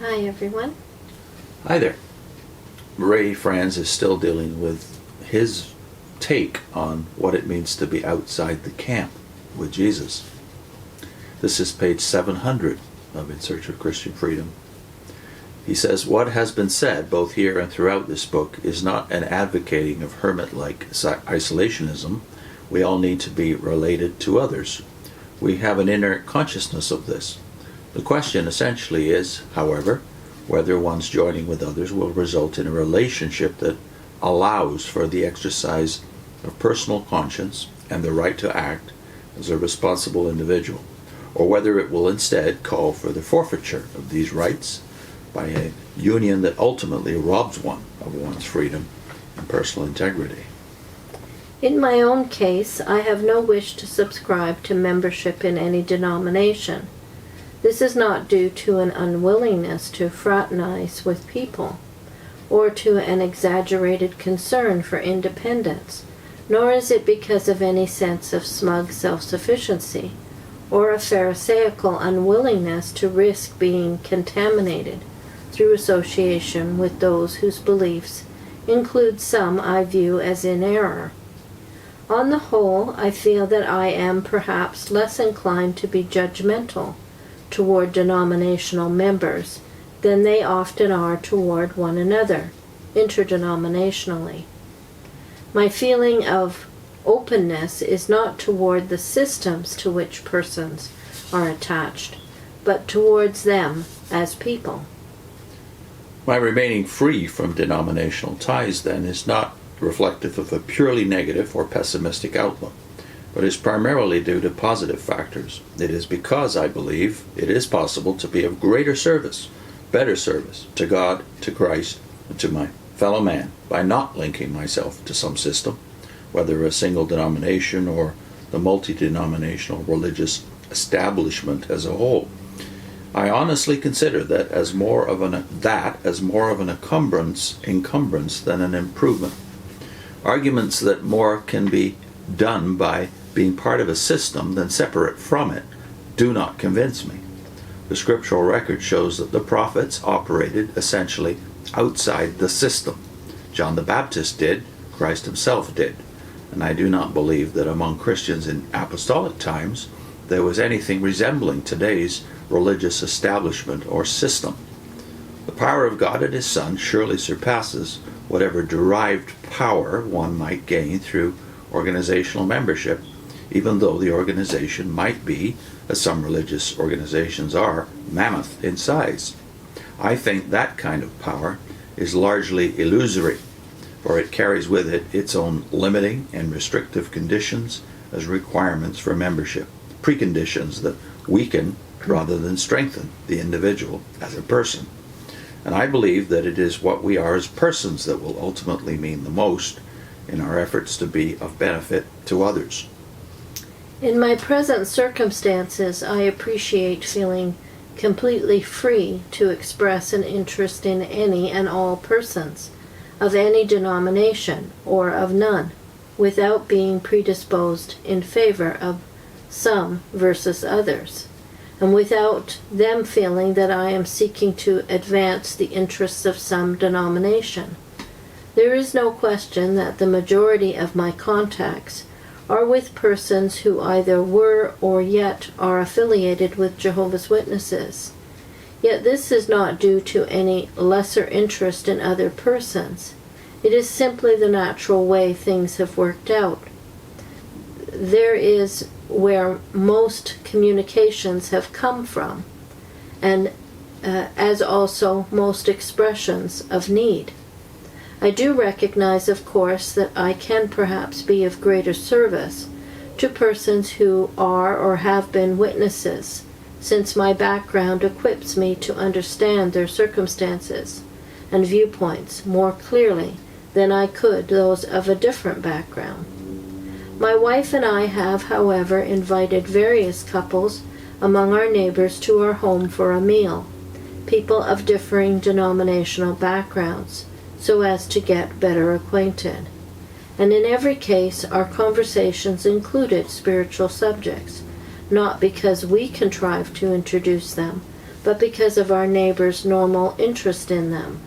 Hi, everyone. Hi there. Franz is still dealing with his take on what it means to be outside the camp with Jesus. This is page 700 of In Search of Christian Freedom. He says, what has been said, both here and throughout this book, is not an advocating of hermit-like isolationism. We all need to be related to others. We have an inner consciousness of this. The question essentially is, however, whether one's joining with others will result in a relationship that allows for the exercise of personal conscience and the right to act as a responsible individual, or whether it will instead call for the forfeiture of these rights by a union that ultimately robs one of one's freedom and personal integrity. In my own case, I have no wish to subscribe to membership in any denomination. This is not due to an unwillingness to fraternize with people, or to an exaggerated concern for independence, nor is it because of any sense of smug self-sufficiency, or a pharisaical unwillingness to risk being contaminated through association with those whose beliefs include some I view as in error. On the whole, I feel that I am perhaps less inclined to be judgmental toward denominational members than they often are toward one another, interdenominationally. My feeling of openness is not toward the systems to which persons are attached, but towards them as people. My remaining free from denominational ties, then, is not reflective of a purely negative or pessimistic outlook, but is primarily due to positive factors. It is because I believe it is possible to be of greater service, better service, to God, to Christ, and to my fellow man by not linking myself to some system, whether a single denomination or the multi-denominational religious establishment as a whole. I honestly consider that as more of an encumbrance than an improvement. Arguments that more can be done by being part of a system than separate from it do not convince me. The scriptural record shows that the prophets operated essentially outside the system. John the Baptist did, Christ himself did, and I do not believe that among Christians in apostolic times there was anything resembling today's religious establishment or system. The power of God and His Son surely surpasses whatever derived power one might gain through organizational membership, even though the organization might be, as some religious organizations are, mammoth in size. I think that kind of power is largely illusory, for it carries with it its own limiting and restrictive conditions as requirements for membership, preconditions that weaken rather than strengthen the individual as a person. And I believe that it is what we are as persons that will ultimately mean the most in our efforts to be of benefit to others. In my present circumstances, I appreciate feeling completely free to express an interest in any and all persons, of any denomination or of none, without being predisposed in favor of some versus others, and without them feeling that I am seeking to advance the interests of some denomination. There is no question that the majority of my contacts are with persons who either were or yet are affiliated with Jehovah's Witnesses. Yet this is not due to any lesser interest in other persons. It is simply the natural way things have worked out. There is where most communications have come from, and as also most expressions of need. I do recognize, of course, that I can perhaps be of greater service to persons who are or have been witnesses, since my background equips me to understand their circumstances and viewpoints more clearly than I could those of a different background. My wife and I have, however, invited various couples among our neighbors to our home for a meal, people of differing denominational backgrounds, so as to get better acquainted. And in every case, our conversations included spiritual subjects, not because we contrived to introduce them, but because of our neighbor's normal interest in them.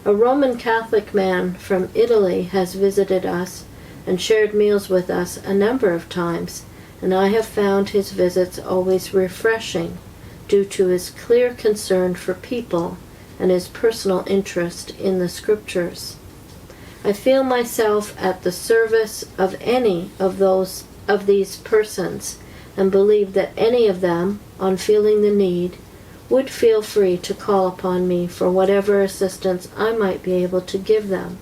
A Roman Catholic man from Italy has visited us and shared meals with us a number of times, and I have found his visits always refreshing due to his clear concern for people and his personal interest in the scriptures. I feel myself at the service of any of these persons, and believe that any of them, on feeling the need, would feel free to call upon me for whatever assistance I might be able to give them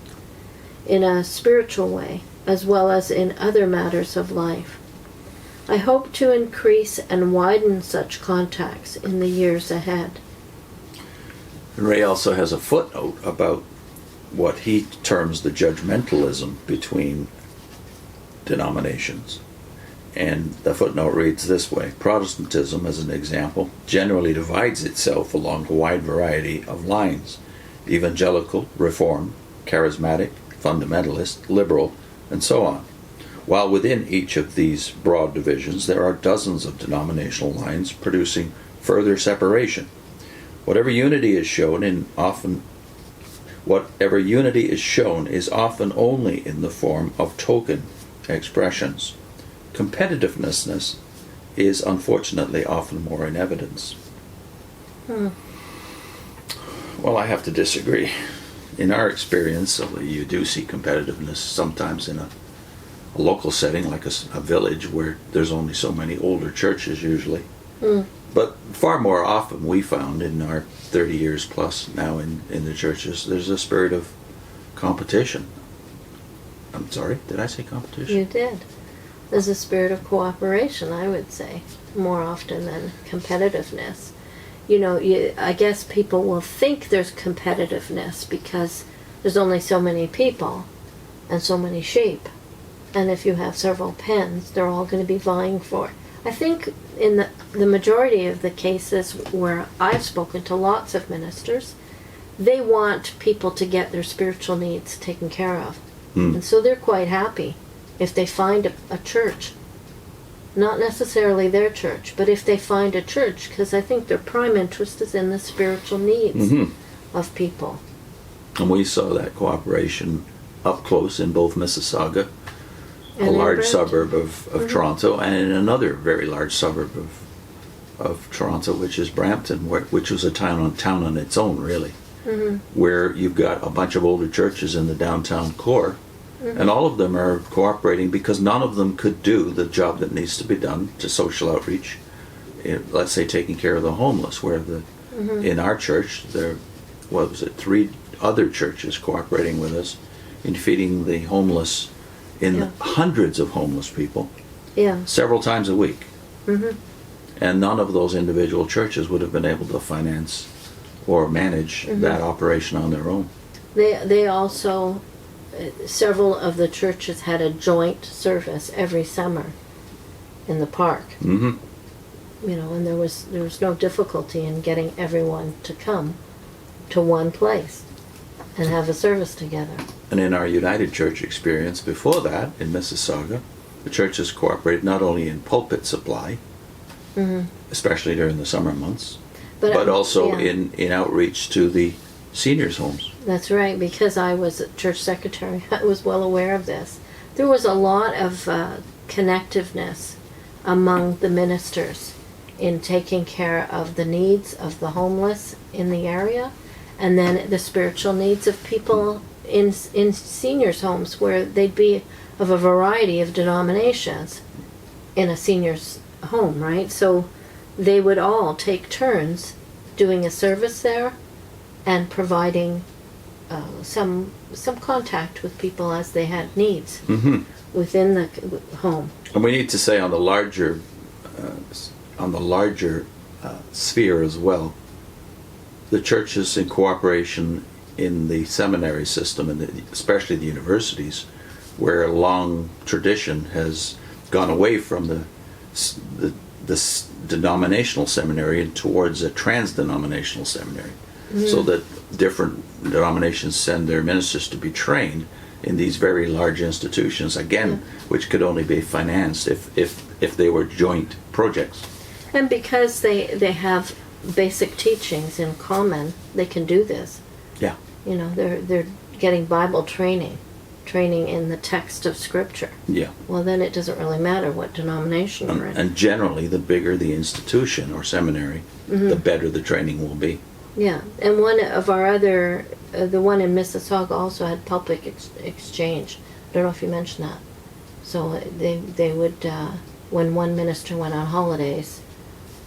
in a spiritual way, as well as in other matters of life. I hope to increase and widen such contacts in the years ahead. Ray also has a footnote about what he terms the judgmentalism between denominations. And the footnote reads this way: Protestantism, as an example, generally divides itself along a wide variety of lines: evangelical, reformed, charismatic, fundamentalist, liberal, and so on. While within each of these broad divisions there are dozens of denominational lines producing further separation. Whatever unity is shown is often only in the form of token expressions. Competitiveness is unfortunately often more in evidence. Well, I have to disagree. In our experience, you do see competitiveness sometimes in a local setting, like a village where there's only so many older churches usually. But far more often we found in our 30 years plus now in the churches, there's a spirit of competition. I'm sorry, did I say competition? You did. There's a spirit of cooperation, I would say, more often than competitiveness. You know, I guess people will think there's competitiveness because there's only so many people and so many sheep. And if you have several pens, they're all going to be vying for it. I think in the majority of the cases where I've spoken to lots of ministers, they want people to get their spiritual needs taken care of. And so they're quite happy if they find a church. Not necessarily their church, but if they find a church, because I think their prime interest is in the spiritual needs of people. And we saw that cooperation up close in both Mississauga, a large suburb of Toronto, and in another very large suburb of Toronto, which is Brampton, which was a town on its own, really, where you've got a bunch of older churches in the downtown core, and all of them are cooperating because none of them could do the job that needs to be done to social outreach. Let's say taking care of the homeless, where in our church there was 3 other churches cooperating with us in feeding the homeless, hundreds of homeless people, several times a week. And none of those individual churches would have been able to finance or manage that operation on their own. They also, several of the churches had a joint service every summer in the park. You know, and there was no difficulty in getting everyone to come to one place and have a service together. And in our United Church experience before that, in Mississauga, the churches cooperated not only in pulpit supply, especially during the summer months, but also in outreach to the seniors' homes. That's right, because I was a church secretary, I was well aware of this. There was a lot of connectiveness among the ministers in taking care of the needs of the homeless in the area, and then the spiritual needs of people in seniors' homes, where they'd be of a variety of denominations in a senior's home, right? So they would all take turns doing a service there and providing some contact with people as they had needs within the home. And we need to say on the larger sphere as well, the churches in cooperation in the seminary system, and especially the universities, where a long tradition has gone away from the denominational seminary and towards a trans-denominational seminary, so that different denominations send their ministers to be trained in these very large institutions, again, which could only be financed if they were joint projects. And because they have basic teachings in common, they can do this. Yeah. You know, they're getting Bible training in the text of Scripture. Yeah. Well, then it doesn't really matter what denomination you're in. And generally, the bigger the institution or seminary, the better the training will be. Yeah, and one of our other, the one in Mississauga also had public exchange. I don't know if you mentioned that. So they would, when one minister went on holidays,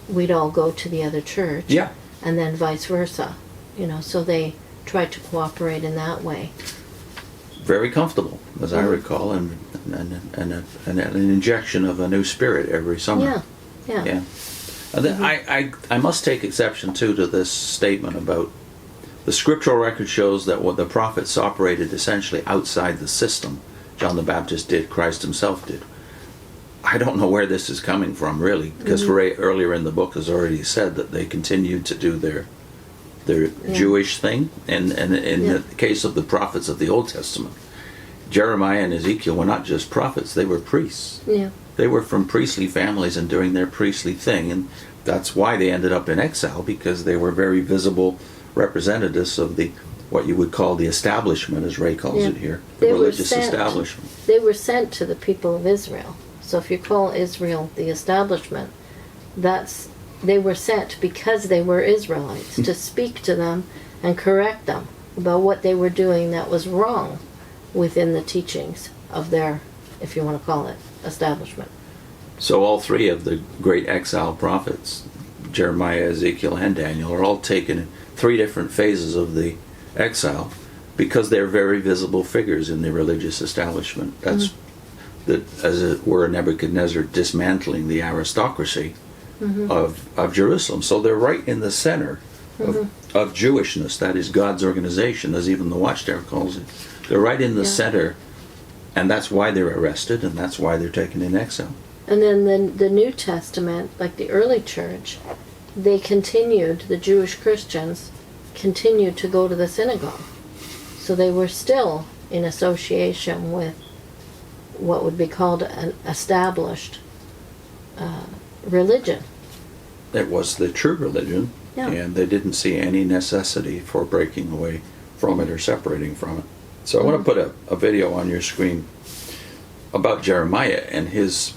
we'd all go to the other church. Yeah. And then vice versa. You know, so they tried to cooperate in that way. Very comfortable, as I recall, and an injection of a new spirit every summer. Yeah, yeah. Yeah. And then I must take exception, too, to this statement about the scriptural record shows that what the prophets operated essentially outside the system. John the Baptist did, Christ himself did. I don't know where this is coming from, really, because Ray earlier in the book has already said that they continued to do their Jewish thing. And in the case of the prophets of the Old Testament, Jeremiah and Ezekiel were not just prophets, they were priests. Yeah. They were from priestly families and doing their priestly thing, and that's why they ended up in exile, because they were very visible representatives of the what you would call the establishment, as Ray calls it here, the religious establishment. They were sent to the people of Israel. So if you call Israel the establishment, they were sent because they were Israelites to speak to them and correct them about what they were doing that was wrong within the teachings of their, if you want to call it, establishment. So all three of the great exile prophets, Jeremiah, Ezekiel, and Daniel, are all taken in three different phases of the exile because they're very visible figures in the religious establishment. That's as it were, Nebuchadnezzar dismantling the aristocracy of Jerusalem. So they're right in the center of Jewishness. That is God's organization, as even the Watchtower calls it. They're right in the center, and that's why they're arrested, and that's why they're taken in exile. And then the New Testament, like the early church, they continued, the Jewish Christians continued to go to the synagogue. So they were still in association with what would be called an established religion. It was the true religion, and they didn't see any necessity for breaking away from it or separating from it. So I want to put a video on your screen about Jeremiah and his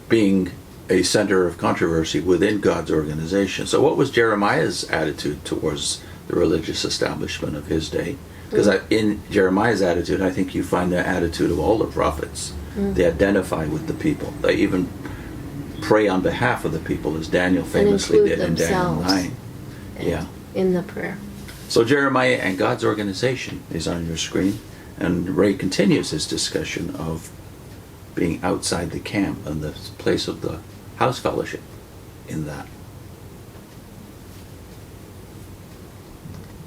being a center of controversy within God's organization. So what was Jeremiah's attitude towards the religious establishment of his day? Because in Jeremiah's attitude, I think you find the attitude of all the prophets. They identify with the people. They even pray on behalf of the people, as Daniel famously did in Daniel 9. Yeah. In the prayer. So Jeremiah and God's organization is on your screen, and Ray continues his discussion of being outside the camp and the place of the house fellowship in that.